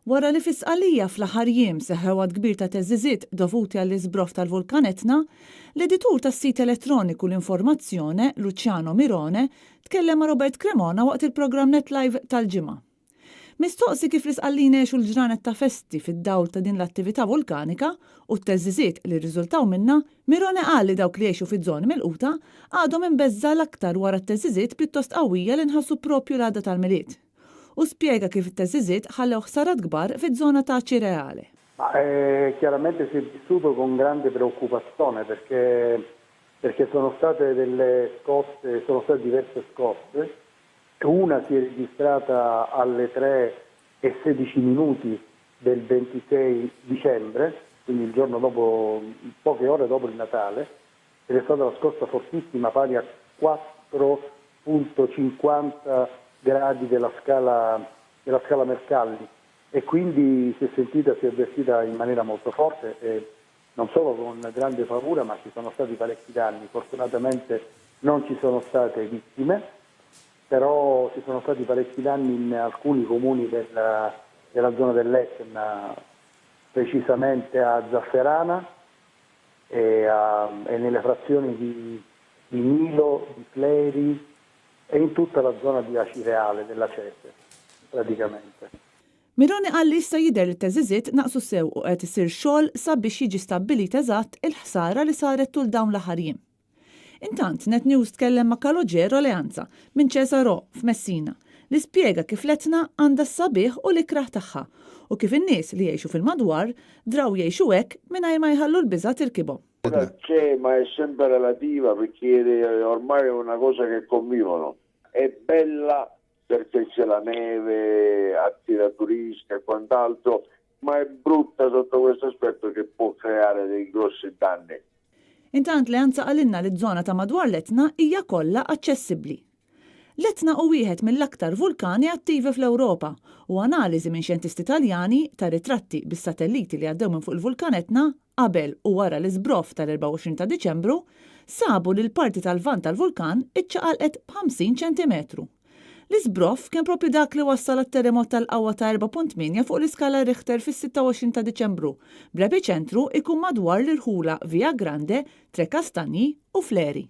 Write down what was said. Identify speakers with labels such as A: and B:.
A: Wara li fis-Sqallija fl-aħħar jiem seħħew għad kbir ta' teżżiżiet dovuti għall-iżbroff tal-vulkan Etna, l-editur tas-sit elettroniku l-Informazzjoni Luciano Mirone tkellem ma' Robert Cremona waqt il-programm NetLive tal-ġimgħa. Mistoqsi kif l-Sqallin għexu l-ġranet ta' festi fid-dawl ta' din l-attività vulkanika u t-teżżiżiet li rriżultaw minna, Mirone qal li dawk li jgħixu fiż-żoni milquta għadhom imbeżża l-aktar wara t-teżżiżiet pjuttost qawwija li nħassu proprju l-għadda tal-miliet. U spjega kif it-teżżiżiet ħallew ħsarat kbar fiż-żona ta' Cireale.
B: Chiaramente si è vissuto con grande preoccupazione perché sono state delle scosse, sono state diverse scosse. Una si è registrata alle 3:16 del 26 dicembre, quindi il giorno dopo, poche ore dopo il Natale, ed è stata una scossa fortissima pari a 4,50 gradi della scala Mercalli, e quindi si è avvertita in maniera molto forte e non solo con grande paura, ma ci sono stati parecchi danni. Fortunatamente non ci sono state vittime, però ci sono stati parecchi danni in alcuni comuni della zona dell'Etna, precisamente a Zafferana e nelle frazioni di Nilo, di Fleri e in tutta la zona di Cireale, della Cese, praticamente.
A: Mirone qal li issa jidher li t-teżżiżiet naqsu sew u qed isir xogħol sabiex jiġi stabbilit eżatt il-ħsara li saret tul dawn l-aħħar jiem. Intant Net News tkellem ma' Calogero Leanza minn Cesaro f'Messina li spjega kif l-Etna għandha s-sabiħ u l-ikraħ tagħha u kif in-nies li jgħixu fil-madwar draw jgħixu hekk mingħajr ma jħallu l-biża' tirkibhom.
C: C'è, ma è sempre relativa perché ormai è una cosa che convivono. È bella perché c'è la neve, attira turisti e quant'altro, ma è brutta sotto questo aspetto che può creare dei grossi danni.
A: Intant Leanza qalinna li ż-żona ta' madwar l-Etna hija kollha aċċessibbli. L-Etna u wieħed mill-aktar vulkani attivi fl-Ewropa u analiżi minn xjentisti Taljani ta' ritratti bis-satelliti li għaddew minn fuq il-vulkan Etna qabel u wara l-iżbroff tal-24 ta' Diċembru sabu li l-parti tal-vant tal-vulkan iċċaqalqet b'50 ċentimetru. L-iżbroff kien propju dak li wassal għat-terremot tal-qawwa ta' 4.8 fuq l-iskala Richter fis-26 ta' Diċembru, bl-epiċentru ikun madwar l-irħula Via Grande, Tre Castagni u Fleri.